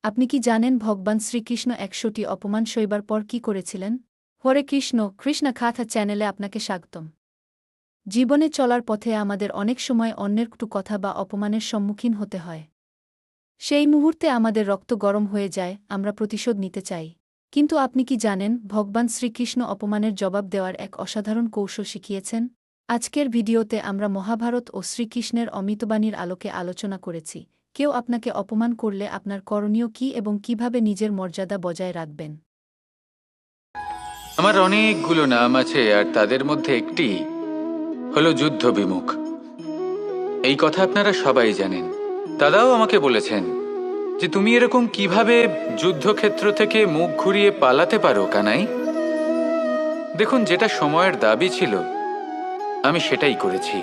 আপনি কি জানেন ভগবান শ্রীকৃষ্ণ ১০০টি অপমান সইবার পর কি করেছিলেন? হরে কৃষ্ণ, কৃষ্ণ কথা চ্যানেলে আপনাকে স্বাগতম। জীবনে চলার পথে আমাদের অনেক সময় অন্যের কটু কথা বা অপমানের সম্মুখীন হতে হয়। সেই মুহূর্তে আমাদের রক্ত গরম হয়ে যায়, আমরা প্রতিশোধ নিতে চাই। কিন্তু আপনি কি জানেন ভগবান শ্রীকৃষ্ণ অপমানের জবাব দেওয়ার এক অসাধারণ কৌশল শিখিয়েছেন? আজকের ভিডিওতে আমরা মহাভারত ও শ্রীকৃষ্ণের অমৃতবাণীর আলোকে আলোচনা করেছি। কেউ আপনাকে অপমান করলে আপনার করণীয় কী এবং কিভাবে নিজের মর্যাদা বজায় রাখবেন। আমার অনেকগুলো নাম আছে, আর তাদের মধ্যে একটি হলো যুদ্ধ বিমুখ। এই কথা আপনারা সবাই জানেন। দাদাও আমাকে বলেছেন যে তুমি এরকম কিভাবে যুদ্ধক্ষেত্র থেকে মুখ ঘুরিয়ে পালাতে পারো কানাই। দেখুন, যেটা সময়ের দাবি ছিল আমি সেটাই করেছি।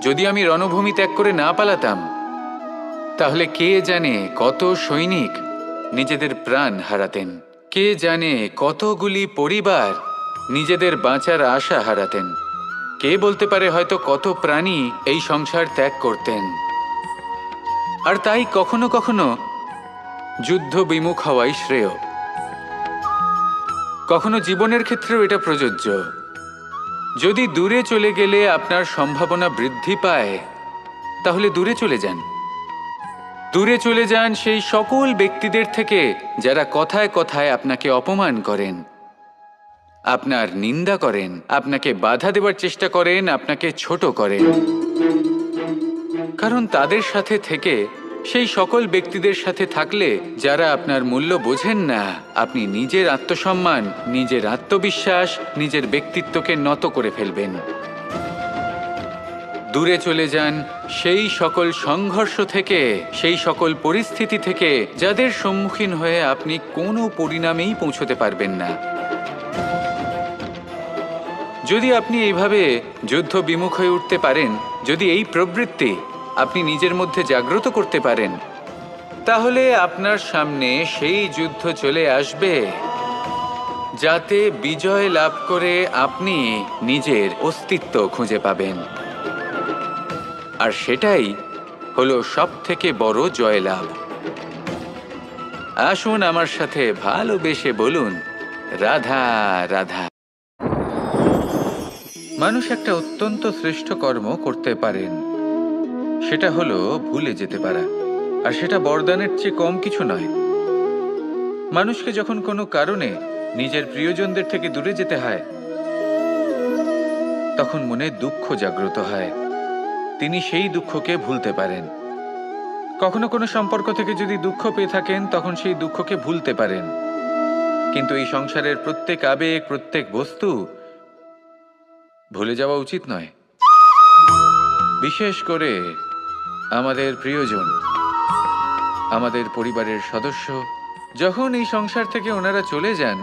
যদি আমি রণভূমি ত্যাগ করে না পালাতাম, তাহলে কে জানে কত সৈনিক নিজেদের প্রাণ হারাতেন, কে জানে কতগুলি পরিবার নিজেদের বাঁচার আশা হারাতেন, কে বলতে পারে হয়তো কত প্রাণী এই সংসার ত্যাগ করতেন। আর তাই কখনো কখনো যুদ্ধ বিমুখ হওয়াই শ্রেয়। কখনো জীবনের ক্ষেত্রেও এটা প্রযোজ্য। যদি দূরে চলে গেলে আপনার সম্ভাবনা বৃদ্ধি পায়, তাহলে দূরে চলে যান। দূরে চলে যান সেই সকল ব্যক্তিদের থেকে যারা কথায় কথায় আপনাকে অপমান করেন, আপনার নিন্দা করেন, আপনাকে বাধা দেওয়ার চেষ্টা করেন, আপনাকে ছোট করেন। কারণ তাদের সাথে থেকে, সেই সকল ব্যক্তিদের সাথে থাকলে যারা আপনার মূল্য বোঝেন না, আপনি নিজের আত্মসম্মান, নিজের আত্মবিশ্বাস, নিজের ব্যক্তিত্বকে নত করে ফেলবেন। দূরে চলে যান সেই সকল সংঘর্ষ থেকে, সেই সকল পরিস্থিতি থেকে যাদের সম্মুখীন হয়ে আপনি কোনো পরিণামেই পৌঁছতে পারবেন না। যদি আপনি এইভাবে যুদ্ধ বিমুখ হয়ে উঠতে পারেন, যদি এই প্রবৃত্তি আপনি নিজের মধ্যে জাগ্রত করতে পারেন, তাহলে আপনার সামনে সেই যুদ্ধ চলে আসবে যাতে বিজয় লাভ করে আপনি নিজের অস্তিত্ব খুঁজে পাবেন। আর সেটাই হলো সবথেকে বড় জয়লাভ। আসুন আমার সাথে ভালোবেসে বলুন, রাধা রাধা। মানুষ একটা অত্যন্ত শ্রেষ্ঠ কর্ম করতে পারেন, সেটা হলো ভুলে যেতে পারা। আর সেটা বরদানের চেয়ে কম কিছু নয়। মানুষকে যখন কোনো কারণে নিজের প্রিয়জনদের থেকে দূরে যেতে হয়, তখন মনে দুঃখ জাগ্রত হয়। তিনি সেই দুঃখকে ভুলতে পারেন। কখনো কোনো সম্পর্ক থেকে যদি দুঃখ পেয়ে থাকেন, তখন সেই দুঃখকে ভুলতে পারেন। কিন্তু এই সংসারের প্রত্যেক আবেগ, প্রত্যেক বস্তু ভুলে যাওয়া উচিত নয়। বিশেষ করে আমাদের প্রিয়জন, আমাদের পরিবারের সদস্য। যখন এই সংসার থেকে ওনারা চলে যান,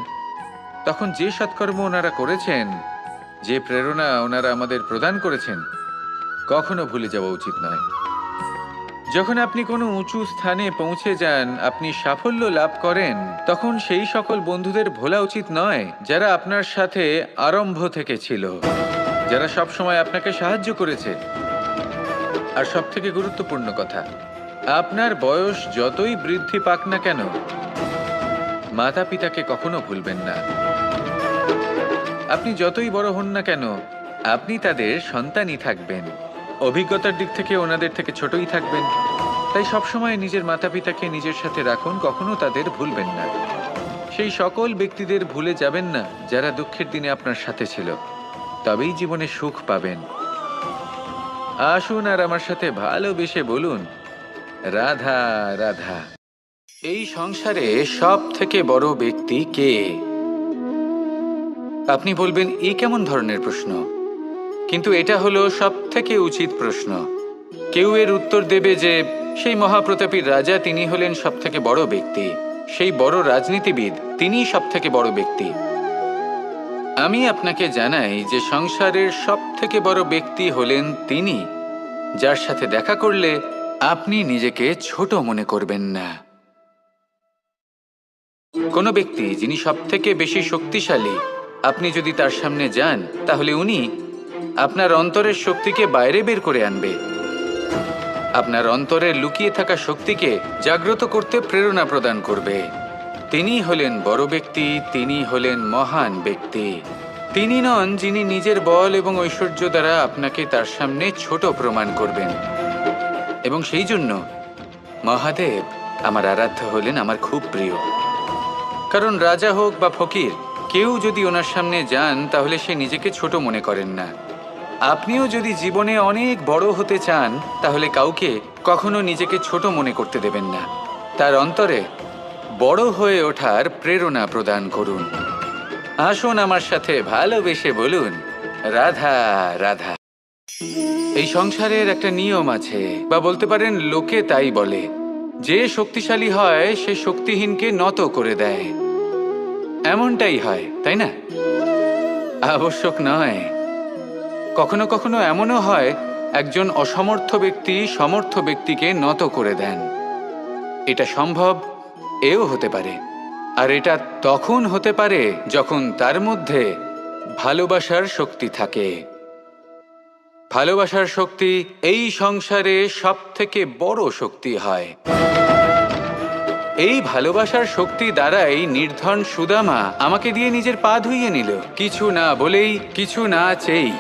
তখন যে সৎকর্ম ওনারা করেছেন, যে প্রেরণা ওনারা আমাদের প্রদান করেছেন, কখনো ভুলে যাওয়া উচিত নয়। যখন আপনি কোনো উঁচু স্থানে পৌঁছে যান, আপনি সাফল্য লাভ করেন, তখন সেই সকল বন্ধুদের ভোলা উচিত নয় যারা আপনার সাথে আরম্ভ থেকে ছিল, যারা সব সময় আপনাকে সাহায্য করেছে। আর সবথেকে গুরুত্বপূর্ণ কথা, আপনার বয়স যতই বৃদ্ধি পাক না কেন, মাতা পিতাকে কখনো ভুলবেন না। আপনি যতই বড় হন না কেন, আপনি তাদের সন্তানই থাকবেন। অভিজ্ঞতার দিক থেকে ওনাদের থেকে ছোটই থাকবেন। তাই সবসময় নিজের মাতা পিতাকে নিজের সাথে রাখুন, কখনো তাদের ভুলবেন না। সেই সকল ব্যক্তিদের ভুলে যাবেন না যারা দুঃখের দিনে আপনার সাথে ছিল, তবেই জীবনে সুখ পাবেন। আসুন আর আমার সাথে ভালোবেসে বলুন, রাধা রাধা। এই সংসারে সব থেকে বড় ব্যক্তি কে? আপনি বলবেন, এ কেমন ধরনের প্রশ্ন? কিন্তু এটা হলো সব থেকে উচিত প্রশ্ন। কেউ এর উত্তর দেবে যে সেই মহাপ্রতাপী রাজা, তিনি হলেন সব থেকে বড় ব্যক্তি, সেই বড় রাজনীতিবিদ, তিনিই সব থেকে বড় ব্যক্তি। আমি আপনাকে জানাই যে সংসারের সব থেকে বড় ব্যক্তি হলেন তিনি, যার সাথে দেখা করলে আপনি নিজেকে ছোট মনে করবেন না। কোনো ব্যক্তি যিনি সব থেকে বেশি শক্তিশালী, আপনি যদি তার সামনে যান, তাহলে উনি আপনার অন্তরের শক্তিকে বাইরে বের করে আনবে। আপনার অন্তরে লুকিয়ে থাকা শক্তিকে জাগ্রত করতে প্রেরণা প্রদান করবে। তিনি হলেন বড় ব্যক্তি, তিনি হলেন মহান ব্যক্তি। তিনি নন যিনি নিজের বল এবং ঐশ্বর্য দ্বারা আপনাকে তার সামনে ছোট প্রমাণ করবেন। এবং সেই জন্য মহাদেব আমার আরাধ্য হলেন আমার খুব প্রিয়। কারণ রাজা হোক বা ফকির, কেউ যদি ওনার সামনে যান তাহলে সে নিজেকে ছোট মনে করেন না। আপনিও যদি জীবনে অনেক বড় হতে চান তাহলে কাউকে কখনো নিজেকে ছোট মনে করতে দেবেন না। তার অন্তরে বড় হয়ে ওঠার প্রেরণা প্রদান করুন। আসুন আমার সাথে ভালোবেসে বলুন, রাধা রাধা। এই সংসারের একটা নিয়ম আছে, বা বলতে পারেন লোকে তাই বলে, যে শক্তিশালী হয় সে শক্তিহীনকে নত করে দেয়। এমনটাই হয়, তাই না? আবশ্যক নয়। কখনো কখনো এমনও হয় একজন অসমর্থ ব্যক্তি সমর্থ ব্যক্তিকে নত করে দেন। এটা সম্ভব, এও হতে পারে। আর এটা তখন হতে পারে যখন তার মধ্যে ভালোবাসার শক্তি থাকে। ভালোবাসার শক্তি এই সংসারে সবথেকে বড় শক্তি হয়। এই ভালোবাসার শক্তি দ্বারাই নির্ধন সুদামা আমাকে দিয়ে নিজের পা ধুইয়ে নিল, কিছু না বলেই, কিছু না চেয়েই।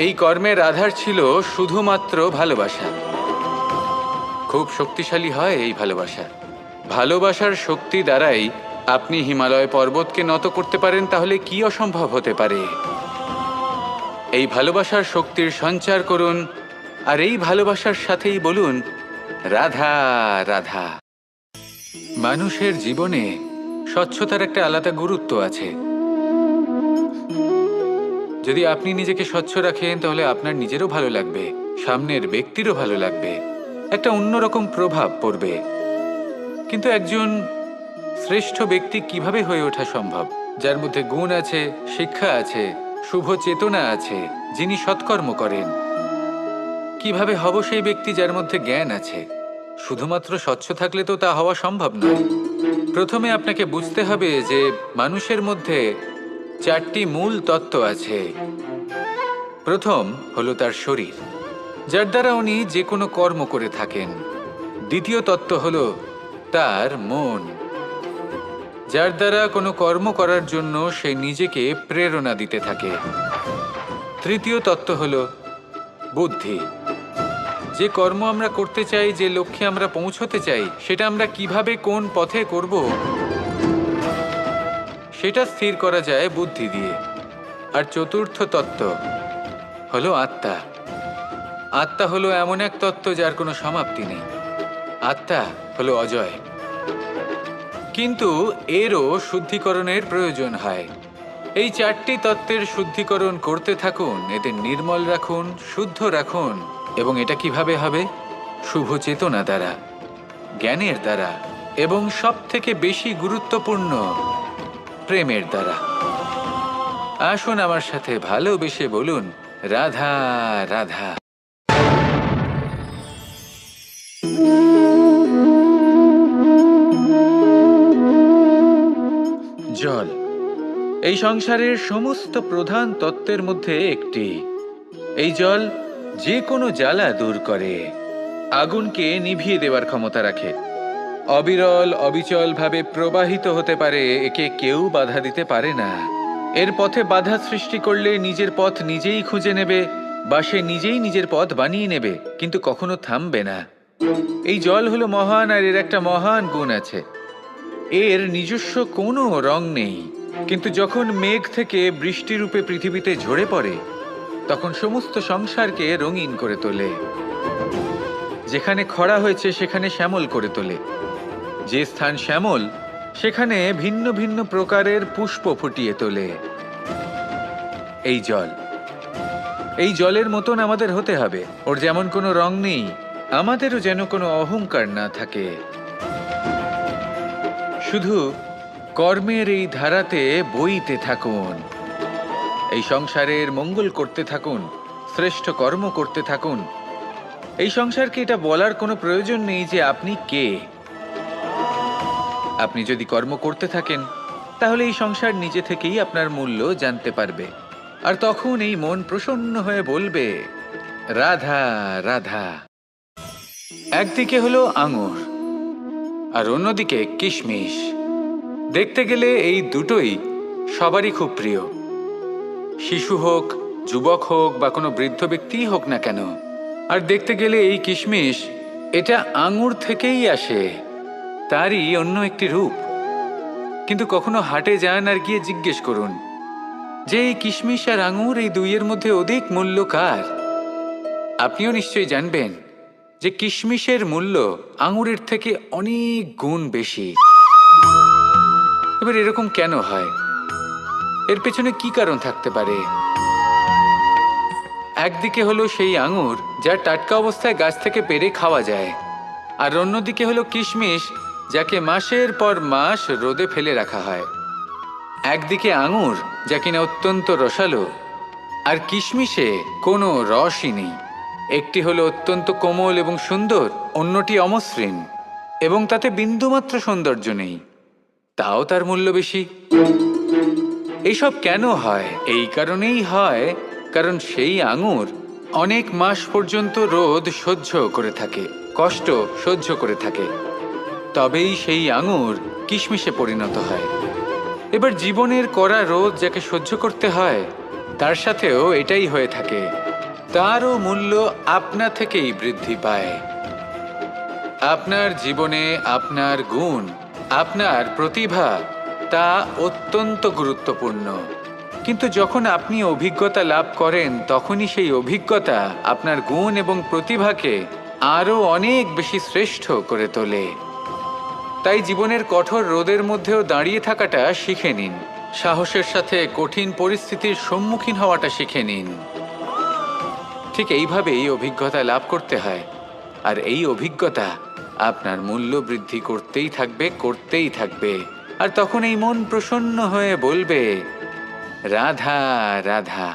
এই কর্মের আধার ছিল শুধুমাত্র ভালোবাসা। খুব শক্তিশালী হয় এই ভালোবাসা। ভালোবাসার শক্তি দ্বারাই আপনি হিমালয় পর্বতকে নত করতে পারেন, তাহলে কি অসম্ভব হতে পারে? এই ভালোবাসার শক্তির সঞ্চার করুন, আর এই ভালোবাসার সাথেই বলুন, রাধা রাধা। মানুষের জীবনে স্বচ্ছতার একটা আলাদা গুরুত্ব আছে। যদি আপনি নিজেকে স্বচ্ছ রাখেন তাহলে আপনার নিজেরও ভালো লাগবে, সামনের ব্যক্তিরও ভালো লাগবে, একটা অন্যরকম প্রভাব পড়বে। কিন্তু একজন শ্রেষ্ঠ ব্যক্তি কিভাবে হয়ে ওঠা সম্ভব? যার মধ্যে গুণ আছে, শিক্ষা আছে, শুভ চেতনা আছে, যিনি সৎকর্ম করেন। কিভাবে হব সেই ব্যক্তি যার মধ্যে জ্ঞান আছে? শুধুমাত্র স্বচ্ছ থাকলে তো তা হওয়া সম্ভব নয়। প্রথমে আপনাকে বুঝতে হবে যে মানুষের মধ্যে 4টি মূল তত্ত্ব আছে। প্রথম হলো তার শরীর, যার দ্বারা উনি যে কোনো কর্ম করে থাকেন। দ্বিতীয় তত্ত্ব হলো তার মন, যার দ্বারা কোনো কর্ম করার জন্য সে নিজেকে প্রেরণা দিতে থাকে। তৃতীয় তত্ত্ব হলো বুদ্ধি, যে কর্ম আমরা করতে চাই, যে লক্ষ্যে আমরা পৌঁছতে চাই, সেটা আমরা কিভাবে কোন পথে করব সেটা স্থির করা যায় বুদ্ধি দিয়ে। আর চতুর্থ তত্ত্ব হলো আত্মা। আত্মা হলো এমন এক তত্ত্ব যার কোনো সমাপ্তি নেই। আত্মা হলো অজয়। কিন্তু এরও শুদ্ধিকরণের প্রয়োজন হয়। এই 4টি তত্ত্বের শুদ্ধিকরণ করতে থাকুন, এদের নির্মল রাখুন, শুদ্ধ রাখুন। এবং এটা কিভাবে হবে? শুভ চেতনা দ্বারা, জ্ঞানের দ্বারা, এবং সবথেকে বেশি গুরুত্বপূর্ণ প্রেমের দ্বারা। আসুন আমার সাথে ভালোবেসে বলুন, রাধা রাধা। জল এই সংসারের সমস্ত প্রধান তত্ত্বের মধ্যে একটি। এই জল যে কোনো জ্বালা দূর করে, আগুনকে নিভিয়ে দেওয়ার ক্ষমতা রাখে, অবিরল অবিচল ভাবে প্রবাহিত হতে পারে, একে কেউ বাধা দিতে পারে না। এর পথে বাধা সৃষ্টি করলে নিজের পথ নিজেই খুঁজে নেবে, বা সে নিজেই নিজের পথ বানিয়ে নেবে, কিন্তু কখনো থামবে না। এই জল হলো মহান, আর এর একটা মহান গুণ আছে, এর নিজস্ব কোনো রং নেই। কিন্তু যখন মেঘ থেকে বৃষ্টিরূপে পৃথিবীতে ঝরে পড়ে, তখন সমস্ত সংসারকে রঙিন করে তোলে। যেখানে খরা হয়েছে সেখানে শ্যামল করে তোলে। যে স্থান শ্যামল সেখানে ভিন্ন ভিন্ন প্রকারের পুষ্প ফুটিয়ে তোলে। এই জল, এই জলের মতন আমাদের হতে হবে। ওর যেমন কোনো রং নেই, আমাদেরও যেন কোনো অহংকার না থাকে। শুধু কর্মের এই ধারাতে বইতে থাকুন, এই সংসারের মঙ্গল করতে থাকুন, শ্রেষ্ঠ কর্ম করতে থাকুন। এই সংসারকে এটা বলার কোনো প্রয়োজন নেই যে আপনি কে। আপনি যদি কর্ম করতে থাকেন তাহলে এই সংসার নিজে থেকেই আপনার মূল্য জানতে পারবে। আর তখন এই মন প্রসন্ন হয়ে বলবে, রাধা রাধা। একদিকে হলো আঙুর আর অন্যদিকে কিশমিশ। দেখতে গেলে এই দুটোই সবারই খুব প্রিয়, শিশু হোক, যুবক হোক বা কোনো বৃদ্ধ ব্যক্তিই হোক না কেন। আর দেখতে গেলে এই কিশমিশ এটা আঙুর থেকেই আসে, তারই অন্য একটি রূপ। কিন্তু কখনো হাটে যান আর গিয়ে জিজ্ঞেস করুন যে এই কিশমিশ আর আঙুর এই দুইয়ের মধ্যে অধিক মূল্য কার। আপনিও নিশ্চয়ই জানবেন যে কিশমিশের মূল্য আঙুরের থেকে অনেক গুণ বেশি। এবার এরকম কেন হয়? এর পেছনে কি কারণ থাকতে পারে? একদিকে হলো সেই আঙুর যা টাটকা অবস্থায় গাছ থেকে পেড়ে খাওয়া যায়, আর অন্যদিকে হলো কিশমিশ যাকে মাসের পর মাস রোদে ফেলে রাখা হয়। একদিকে আঙুর যা কিনা অত্যন্ত রসালো, আর কিশমিশে কোনো রসই নেই। একটি হলো অত্যন্ত কোমল এবং সুন্দর, অন্যটি অমসৃণ এবং তাতে বিন্দুমাত্র সৌন্দর্য নেই, তাও তার মূল্য বেশি। এইসব কেন হয়? এই কারণেই হয় কারণ সেই আঙুর অনেক মাস পর্যন্ত রোদ সহ্য করে থাকে, কষ্ট সহ্য করে থাকে, তবেই সেই আঙুর কিশমিশে পরিণত হয়। এবার জীবনের কড়া রোদ যাকে সহ্য করতে হয় তার সাথেও এটাই হয়ে থাকে, তারও মূল্য আপনা থেকেই বৃদ্ধি পায়। আপনার জীবনে আপনার গুণ, আপনার প্রতিভা তা অত্যন্ত গুরুত্বপূর্ণ। কিন্তু যখন আপনি অভিজ্ঞতা লাভ করেন তখনই সেই অভিজ্ঞতা আপনার গুণ এবং প্রতিভাকে আরও অনেক বেশি শ্রেষ্ঠ করে তোলে। তাই জীবনের কঠোর রোদের মধ্যেও দাঁড়িয়ে থাকাটা শিখে নিন, সাহসের সাথে কঠিন পরিস্থিতির সম্মুখীন হওয়াটা শিখে নিন। ঠিক এইভাবেই অভিজ্ঞতা লাভ করতে হয়, আর এই অভিজ্ঞতা আপনার মূল্য বৃদ্ধি করতেই থাকবে, করতেই থাকবে। আর তখন এই মন প্রসন্ন হয়ে বলবে, রাধা রাধা।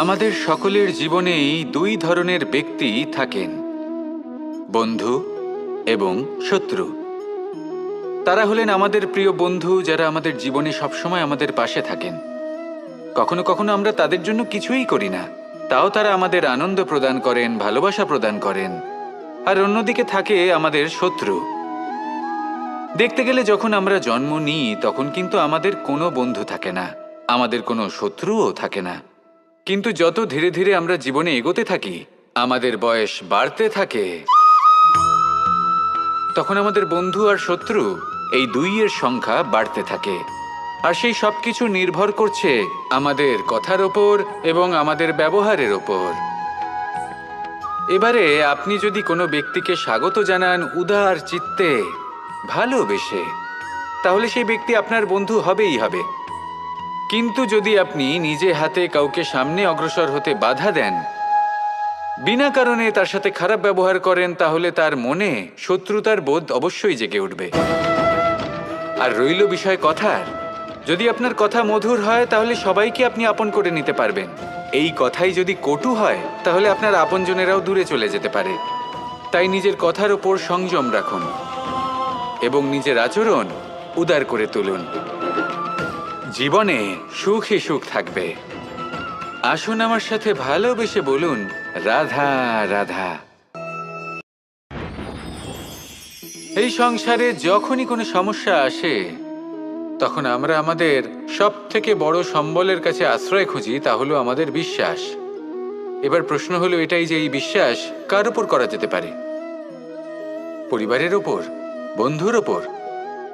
আমাদের সকলের জীবনেই দুই ধরনের ব্যক্তি থাকেন, বন্ধু এবং শত্রু। তারা হলেন আমাদের প্রিয় বন্ধু, যারা আমাদের জীবনে সবসময় আমাদের পাশে থাকেন। কখনো কখনো আমরা তাদের জন্য কিছুই করি না, তাও তারা আমাদের আনন্দ প্রদান করেন, ভালোবাসা প্রদান করেন। আর অন্যদিকে থাকে আমাদের শত্রু। দেখতে গেলে যখন আমরা জন্ম নিই তখন কিন্তু আমাদের কোনো বন্ধু থাকে না, আমাদের কোনো শত্রুও থাকে না। কিন্তু যত ধীরে ধীরে আমরা জীবনে এগোতে থাকি, আমাদের বয়স বাড়তে থাকে, তখন আমাদের বন্ধু আর শত্রু এই দুইয়ের সংখ্যা বাড়তে থাকে। আর সেই সব কিছু নির্ভর করছে আমাদের কথার ওপর এবং আমাদের ব্যবহারের ওপর। এবারে আপনি যদি কোনো ব্যক্তিকে স্বাগত জানান উদার চিত্তে, ভালোবেসে, তাহলে সেই ব্যক্তি আপনার বন্ধু হবেই হবে। কিন্তু যদি আপনি নিজে হাতে কাউকে সামনে অগ্রসর হতে বাধা দেন, বিনা কারণে তার সাথে খারাপ ব্যবহার করেন, তাহলে তার মনে শত্রুতার বোধ অবশ্যই জেগে উঠবে। আর রইল বিষয় কথার, যদি আপনার কথা মধুর হয় তাহলে সবাইকে আপনি আপন করে নিতে পারবেন। এই কথাই যদি কটু হয় তাহলে আপনার আপনজনেরাও দূরে চলে যেতে পারে। তাই নিজের কথার ওপর সংযম রাখুন এবং নিজের আচরণ উদার করে তুলুন। জীবনে সুখই সুখ থাকবে। আসুন আমার সাথে ভালোবেসে বলুন, রাধা রাধা। এই সংসারে যখনই কোনো সমস্যা আসে তখন আমরা আমাদের সব থেকে বড় সম্বলের কাছে আশ্রয় খুঁজি, তা হলো আমাদের বিশ্বাস। এবার প্রশ্ন হলো এটাই যে এই বিশ্বাস কার ওপর করা যেতে পারে? পরিবারের ওপর, বন্ধুর ওপর,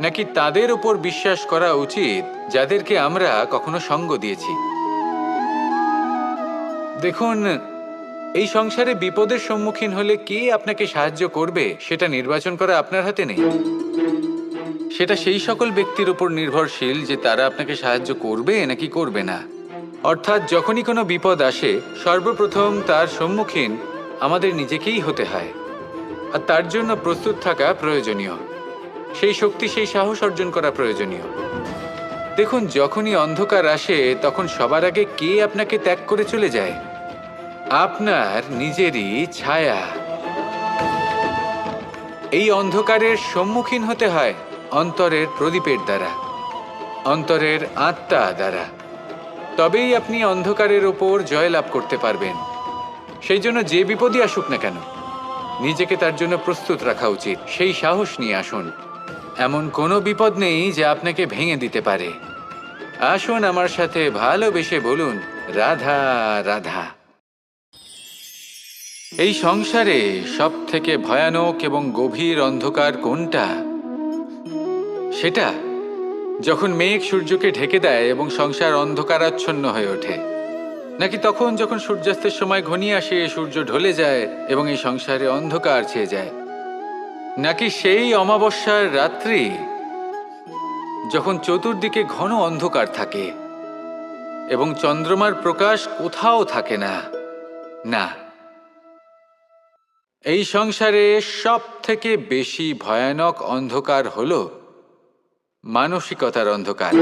নাকি তাদের ওপর বিশ্বাস করা উচিত যাদেরকে আমরা কখনো সঙ্গ দিয়েছি? দেখুন, এই সংসারে বিপদের সম্মুখীন হলে কে আপনাকে সাহায্য করবে সেটা নির্বাচন করা আপনার হাতে নেই। সেটা সেই সকল ব্যক্তির উপর নির্ভরশীল যে তারা আপনাকে সাহায্য করবে নাকি করবে না। অর্থাৎ যখনই কোনো বিপদ আসে সর্বপ্রথম তার সম্মুখীন আমাদের নিজেকেই হতে হয়, আর তার জন্য প্রস্তুত থাকা প্রয়োজনীয়। সেই শক্তি, সেই সাহস অর্জন করা প্রয়োজনীয়। দেখুন, যখনই অন্ধকার আসে তখন সবার আগে কে আপনাকে ত্যাগ করে চলে যায়? আপনার নিজেরই ছায়া। এই অন্ধকারের সম্মুখীন হতে হয় অন্তরের প্রদীপের দ্বারা, অন্তরের আত্মা দ্বারা। তবেই আপনি অন্ধকারের ওপর জয়লাভ করতে পারবেন। সেই জন্য যে বিপদই আসুক না কেন নিজেকে তার জন্য প্রস্তুত রাখা উচিত। সেই সাহস নিয়ে আসুন। এমন কোনো বিপদ নেই যে আপনাকে ভেঙে দিতে পারে। আসুন আমার সাথে ভালোবেসে বলুন, রাধা রাধা। এই সংসারে সব থেকে ভয়ানক এবং গভীর অন্ধকার কোনটা? সেটা যখন মেঘ সূর্যকে ঢেকে দেয় এবং সংসার অন্ধকারাচ্ছন্ন হয়ে ওঠে, নাকি তখন যখন সূর্যাস্তের সময় ঘনিয়ে আসে, সূর্য ঢলে যায় এবং এই সংসারে অন্ধকার ছেয়ে যায়, নাকি সেই অমাবস্যার রাত্রি যখন চতুর্দিকে ঘন অন্ধকার থাকে এবং চন্দ্রমার প্রকাশ কোথাও থাকে না? না, এই সংসারে সব থেকে বেশি ভয়ানক অন্ধকার হলো মানসিকতার অন্ধকার।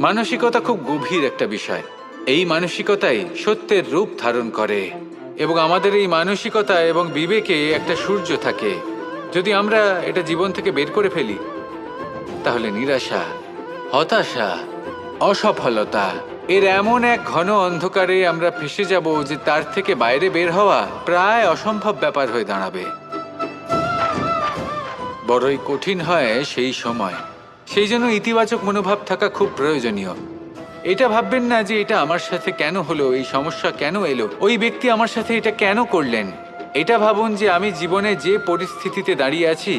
মানসিকতা খুব গভীর একটা বিষয়। এই মানসিকতাই সত্যের রূপ ধারণ করে এবং আমাদের এই মানসিকতা এবং বিবেকে একটা সূর্য থাকে। যদি আমরা এটা জীবন থেকে বের করে ফেলি, তাহলে নিরাশা, হতাশা, অসফলতা এর এমন এক ঘন অন্ধকারে আমরা ফেসে যাব যে তার থেকে বাইরে বের হওয়া প্রায় অসম্ভব ব্যাপার হয়ে দাঁড়াবে। বড়ই কঠিন হয় সেই সময়। সেই জন্য ইতিবাচক মনোভাব থাকা খুব প্রয়োজনীয়। এটা ভাববেন না যে এটা আমার সাথে কেন হলো, এই সমস্যা কেন এলো, ওই ব্যক্তি আমার সাথে এটা কেন করলেন। এটা ভাবুন যে আমি জীবনে যে পরিস্থিতিতে দাঁড়িয়ে আছি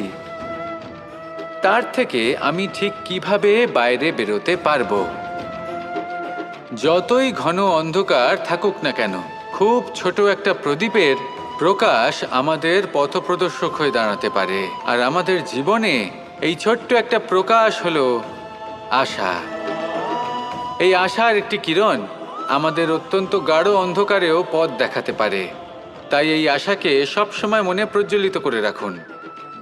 তার থেকে আমি ঠিক কিভাবে বাইরে বেরোতে পারবো। যতই ঘন অন্ধকার থাকুক না কেন, খুব ছোট একটা প্রদীপের প্রকাশ আমাদের পথপ্রদর্শক হয়ে দাঁড়াতে পারে। আর আমাদের জীবনে এই ছোট্ট একটা প্রকাশ হলো আশা। এই আশার একটি কিরণ আমাদের অত্যন্ত গাঢ় অন্ধকারেও পথ দেখাতে পারে। তাই এই আশাকে সবসময় মনে প্রজ্বলিত করে রাখুন।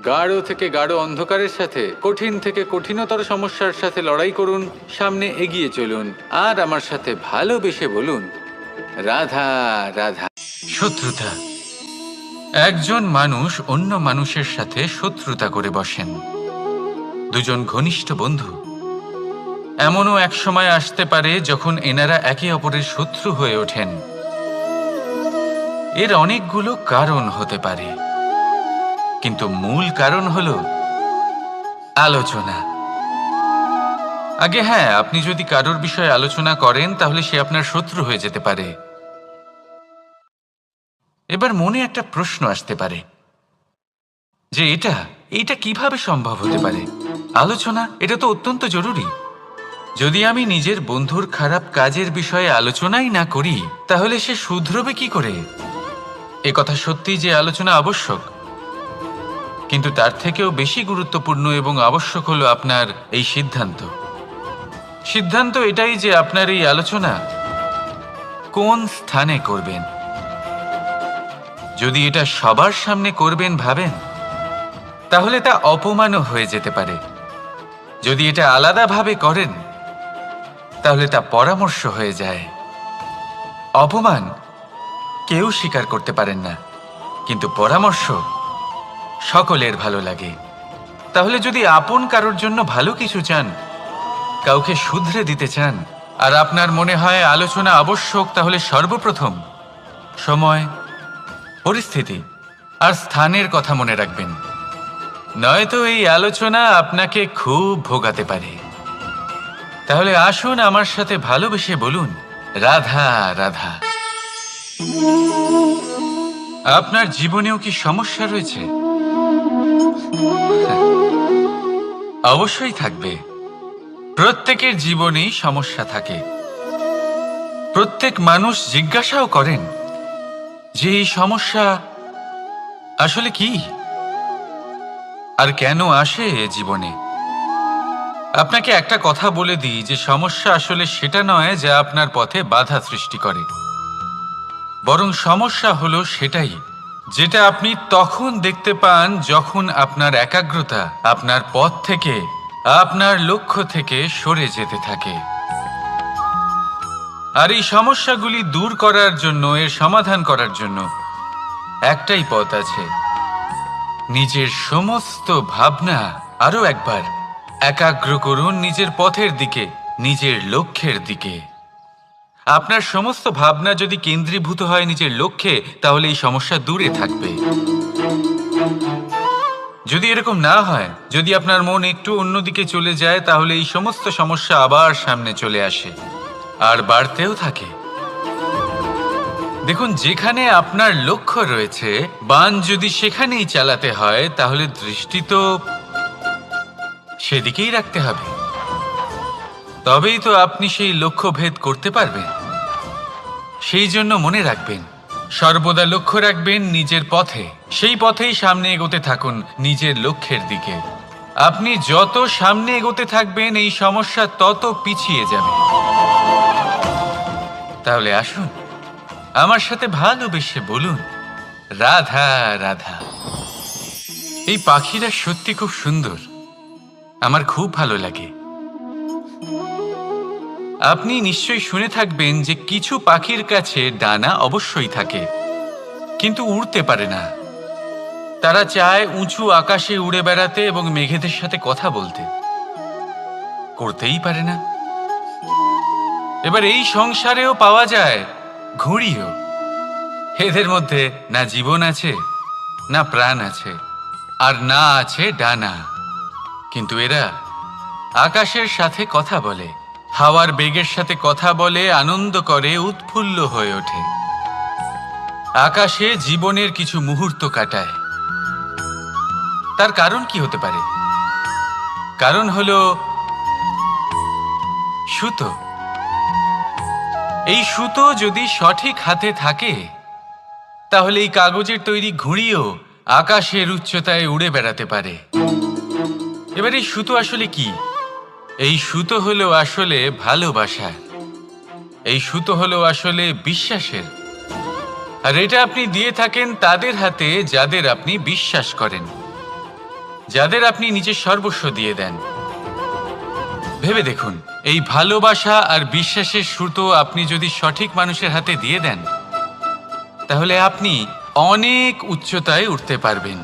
গাঢ় থেকে গাঢ় অন্ধকারের সাথে, কঠিন থেকে কঠিনতর সমস্যার সাথে লড়াই করুন, সামনে এগিয়ে চলুন আর আমার সাথে ভালোবেসে বলুন, রাধা রাধা। শত্রুতা। একজন মানুষ অন্য মানুষের সাথে শত্রুতা করে বসেন। দুজন ঘনিষ্ঠ বন্ধু, এমনও এক সময় আসতে পারে যখন এনারা একে অপরের শত্রু হয়ে ওঠেন। এর অনেকগুলো কারণ হতে পারে, কিন্তু মূল কারণ হলো আলোচনা। আগে হ্যাঁ, আপনি যদি কারোর বিষয়ে আলোচনা করেন তাহলে সে আপনার শত্রু হয়ে যেতে পারে। এবার মনে একটা প্রশ্ন আসতে পারে যে এটা কিভাবে সম্ভব হতে পারে? আলোচনা, এটা তো অত্যন্ত জরুরি। যদি আমি নিজের বন্ধুর খারাপ কাজের বিষয়ে আলোচনাই না করি তাহলে সে শুধরবে কি করে? এ কথা সত্যি যে আলোচনা আবশ্যক, কিন্তু তার থেকেও বেশি গুরুত্বপূর্ণ এবং আবশ্যক হলো আপনার এই সিদ্ধান্ত এটাই যে আপনার এই আলোচনা কোন স্থানে করবেন। যদি এটা সবার সামনে করবেন ভাবেন, তাহলে তা অপমানও হয়ে যেতে পারে। যদি এটা আলাদাভাবে করেন তাহলে তা পরামর্শ হয়ে যায়। অপমান কেউ স্বীকার করতে পারেন না, কিন্তু পরামর্শ সকলের ভালো লাগে। তাহলে যদি আপন কারোর জন্য ভালো কিছু চান, কাউকে শুধরে দিতে চান, আর আপনার মনে হয় আলোচনা আবশ্যক, তাহলে সর্বপ্রথম সময়, পরিস্থিতি আর স্থানের কথা মনে রাখবেন। নয়তো এই আলোচনা আপনাকে খুব ভোগাতে পারে। তাহলে আসুন আমার সাথে ভালোবেসে বলুন, রাধা রাধা। আপনার জীবনেও কি সমস্যা রয়েছে? অবশ্যই থাকবে। প্রত্যেকের জীবনেই সমস্যা থাকে। প্রত্যেক মানুষ জিজ্ঞাসাও করেন যে এই সমস্যা আসলে কি আর কেন আসে জীবনে। আপনাকে একটা কথা বলে দিই যে সমস্যা আসলে সেটা নয় যা আপনার পথে বাধা সৃষ্টি করে, বরং সমস্যা হলো সেটাই যেটা আপনি তখন দেখতে পান যখন আপনার একাগ্রতা আপনার পথ থেকে, আপনার লক্ষ্য থেকে সরে যেতে থাকে। আর এই সমস্যাগুলি দূর করার জন্য, এর সমাধান করার জন্য একটাই পথ আছে। নিজের সমস্ত ভাবনা আরো একবার একাগ্র করুন নিজের পথের দিকে, নিজের লক্ষ্যের দিকে। আপনার সমস্ত ভাবনা যদি কেন্দ্রীভূত হয় নিজের লক্ষ্যে, তাহলে এই সমস্যা দূরে থাকবে। যদি এরকম না হয়, যদি আপনার মন একটু অন্যদিকে চলে যায়, তাহলে এই সমস্ত সমস্যা আবার সামনে চলে আসে আর বাড়তেও থাকে। দেখুন, যেখানে আপনার লক্ষ্য রয়েছে, বান যদি সেখানেই চালাতে হয়, তাহলে দৃষ্টি তো সেদিকেই রাখতে হবে। তবেই তো আপনি সেই লক্ষ্য ভেদ করতে পারবেন। সেই জন্য মনে রাখবেন, সর্বদা লক্ষ্য রাখবেন নিজের পথে, সেই পথেই সামনে এগোতে থাকুন নিজের লক্ষ্যের দিকে। আপনি যত সামনে এগোতে থাকবেন, এই সমস্যা তত পিছিয়ে যাবে। তাহলে আসুন, আমার সাথে ভালোবেসে বলুন, রাধা রাধা। এই পাখিরা সত্যি খুব সুন্দর, আমার খুব ভালো লাগে। আপনি নিশ্চয়ই শুনে থাকবেন যে কিছু পাখির কাছে ডানা অবশ্যই থাকে, কিন্তু উড়তে পারে না। তারা চায় উঁচু আকাশে উড়ে বেড়াতে এবং মেঘেদের সাথে কথা বলতে, করতেই পারে না। এবার এই সংসারেও পাওয়া যায় ঘুড়িও। এদের মধ্যে না জীবন আছে, না প্রাণ আছে, আর না আছে ডানা, কিন্তু এরা আকাশের সাথে কথা বলে, হাওয়ার বেগের সাথে কথা বলে, আনন্দ করে, উৎফুল্ল হয়ে ওঠে। আকাশে জীবনের কিছু মুহূর্ত কাটায়। তার কারণ কি হতে পারে? কারণ হলো সুতো। এই সুতো যদি সঠিক হাতে থাকে, তাহলে এই কাগজের তৈরি ঘুড়িও আকাশের উচ্চতায় উড়ে বেড়াতে পারে। এবার এই সুতো আসলে কি? এই সুতো হলো আসলে ভালোবাসা। এই সুতো হলো আসলে বিশ্বাসের। আর এটা আপনি দিয়ে থাকেন তাদের হাতে যাদের আপনি বিশ্বাস করেন, যাদের আপনি নিজের সর্বস্ব দিয়ে দেন। ভেবে দেখুন, এই ভালোবাসা আর বিশ্বাসের সুতো আপনি যদি সঠিক মানুষের হাতে দিয়ে দেন, তাহলে আপনি অনেক উচ্চতায় উঠতে পারবেন,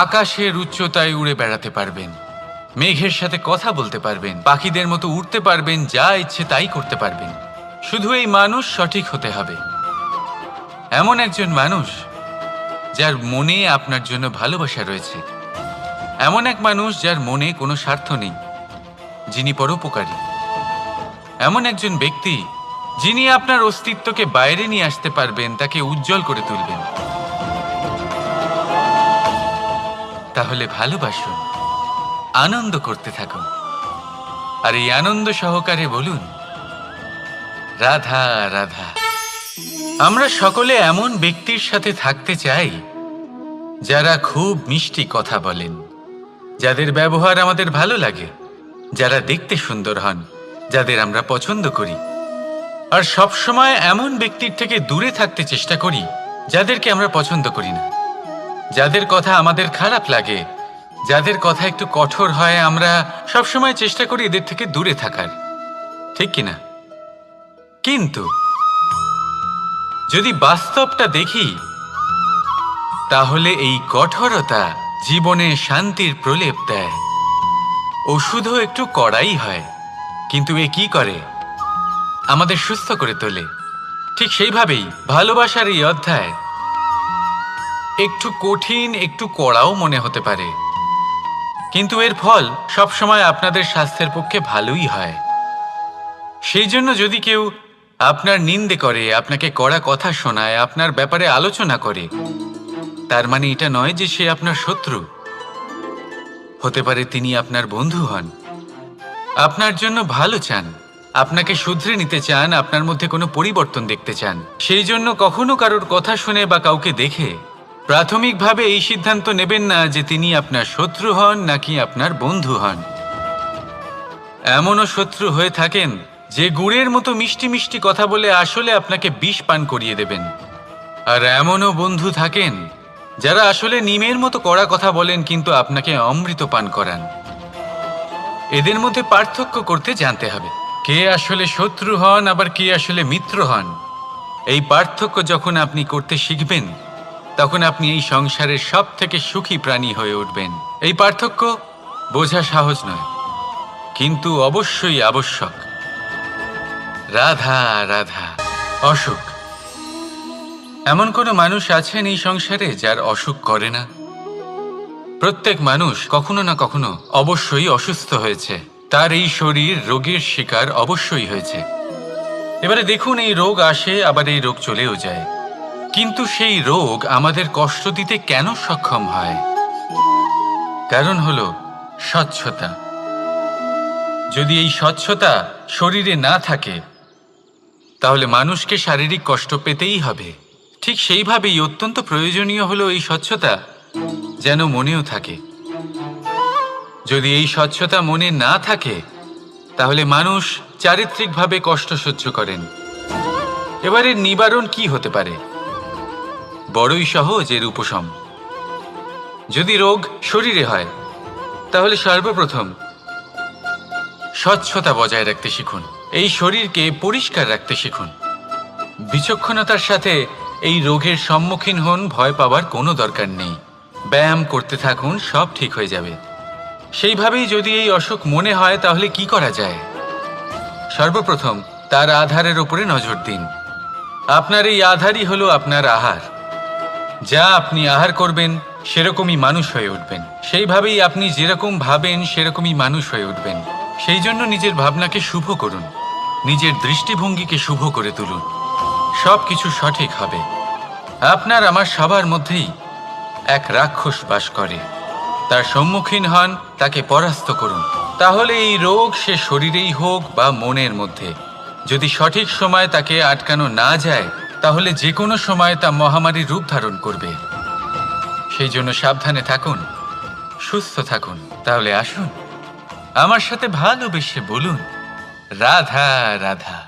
আকাশের উচ্চতায় উড়ে বেড়াতে পারবেন, মেঘের সাথে কথা বলতে পারবেন, পাখিদের মতো উড়তে পারবেন, যা ইচ্ছে তাই করতে পারবেন। শুধু এই মানুষ সঠিক হতে হবে, এমন একজন মানুষ যার মনে আপনার জন্য ভালোবাসা রয়েছে, এমন এক মানুষ যার মনে কোনো স্বার্থ নেই, যিনি পরোপকারী, এমন একজন ব্যক্তি যিনি আপনার অস্তিত্বকে বাইরে নিয়ে আসতে পারবেন, তাকে উজ্জ্বল করে তুলবেন। তাহলে ভালোবাসুন, আনন্দ করতে থাকুন, আর এই আনন্দ সহকারে বলুন, রাধা রাধা। আমরা সকলে এমন ব্যক্তির সাথে থাকতে চাই যারা খুব মিষ্টি কথা বলেন, যাদের ব্যবহার আমাদের ভালো লাগে, যারা দেখতে সুন্দর হন, যাদের আমরা পছন্দ করি। আর সবসময় এমন ব্যক্তির থেকে দূরে থাকতে চেষ্টা করি যাদেরকে আমরা পছন্দ করি না, যাদের কথা আমাদের খারাপ লাগে, যাদের কথা একটু কঠোর হয়। আমরা সবসময় চেষ্টা করি এদের থেকে দূরে থাকার, ঠিক কিনা? কিন্তু যদি বাস্তবটা দেখি, তাহলে এই কঠোরতা জীবনে শান্তির প্রলেপ দেয়। ওষুধও একটু কড়াই হয়, কিন্তু এ কি করে? আমাদের সুস্থ করে তোলে। ঠিক সেইভাবেই ভালোবাসার এই অধ্যায় একটু কঠিন, একটু কড়াও মনে হতে পারে, কিন্তু এর ফল সবসময় আপনাদের স্বাস্থ্যের পক্ষে ভালোই হয়। সেই জন্য যদি কেউ আপনার নিন্দে করে, আপনাকে কড়া কথা শোনায়, আপনার ব্যাপারে আলোচনা করে, তার মানে এটা নয় যে সে আপনার শত্রু। হতে পারে তিনি আপনার বন্ধু হন, আপনার জন্য ভালো চান, আপনাকে শুধরে নিতে চান, আপনার মধ্যে কোনো পরিবর্তন দেখতে চান। সেই জন্য কখনো কারোর কথা শুনে বা কাউকে দেখে প্রাথমিকভাবে এই সিদ্ধান্ত নেবেন না যে তিনি আপনার শত্রু হন নাকি আপনার বন্ধু হন। এমনও শত্রু হয়ে থাকেন যে গুড়ের মতো মিষ্টি মিষ্টি কথা বলে আসলে আপনাকে বিষ পান করিয়ে দেবেন। আর এমনও বন্ধু থাকেন যারা আসলে নিমের মতো কড়া কথা বলেন, কিন্তু আপনাকে অমৃত পান করান। এদের মধ্যে পার্থক্য করতে জানতে হবে, কে আসলে শত্রু হন আবার কে আসলে মিত্র হন। এই পার্থক্য যখন আপনি করতে শিখবেন, তখন আপনি এই সংসারের সব থেকে সুখী প্রাণী হয়ে উঠবেন। এই পার্থক্য বোঝা সহজ নয়, কিন্তু অবশ্যই আবশ্যক। রাধা রাধা। অসুখ, এমন কোনো মানুষ আছেন এই সংসারে যার অসুখ করে না? প্রত্যেক মানুষ কখনো না কখনো অবশ্যই অসুস্থ হয়েছে, তার এই শরীর রোগের শিকার অবশ্যই হয়েছে। এবারে দেখুন, এই রোগ আসে আবার এই রোগ চলেও যায়, কিন্তু সেই রোগ আমাদের কষ্ট দিতে কেন সক্ষম হয়? কারণ হলো স্বচ্ছতা। যদি এই স্বচ্ছতা শরীরে না থাকে তাহলে মানুষকে শারীরিক কষ্ট পেতেই হবে। ঠিক সেইভাবেই অত্যন্ত প্রয়োজনীয় হলো এই স্বচ্ছতা যেন মনেও থাকে। যদি এই স্বচ্ছতা মনে না থাকে তাহলে মানুষ চারিত্রিকভাবে কষ্ট সহ্য করেন। এবারে নিবারণ কি হতে পারে? বড়ই সহজ এর উপশম। যদি রোগ শরীরে হয় তাহলে সর্বপ্রথম স্বচ্ছতা বজায় রাখতে শিখুন, এই শরীরকে পরিষ্কার রাখতে শিখুন। বিচক্ষণতার সাথে এই রোগের সম্মুখীন হন, ভয় পাওয়ার কোনো দরকার নেই। ব্যায়াম করতে থাকুন, সব ঠিক হয়ে যাবে। সেইভাবেই যদি এই অসুখ মনে হয় তাহলে কি করা যায়? সর্বপ্রথম তার আধারের উপরে নজর দিন। আপনার এই আধারই হলো আপনার আহার। যা আপনি আহার করবেন সেরকমই মানুষ হয়ে উঠবেন। সেইভাবেই আপনি যেরকম ভাবেন সেরকমই মানুষ হয়ে উঠবেন। সেই জন্য নিজের ভাবনাকে শুভ করুন, নিজের দৃষ্টিভঙ্গিকে শুভ করে তুলুন, সব কিছু সঠিক হবে। আপনার আমার সবার মধ্যেই এক রাক্ষস বাস করে, তার সম্মুখীন হন, তাকে পরাস্ত করুন। তাহলে এই রোগ সে শরীরেই হোক বা মনের মধ্যে, যদি সঠিক সময় তাকে আটকানো না যায় তাহলে যে কোনো সময় তা মহামারীর রূপ ধারণ করবে। সেই জন্য সাবধানে থাকুন, সুস্থ থাকুন। তাহলে আসুন আমার সাথে ভালোবেসে বলুন রাধা রাধা।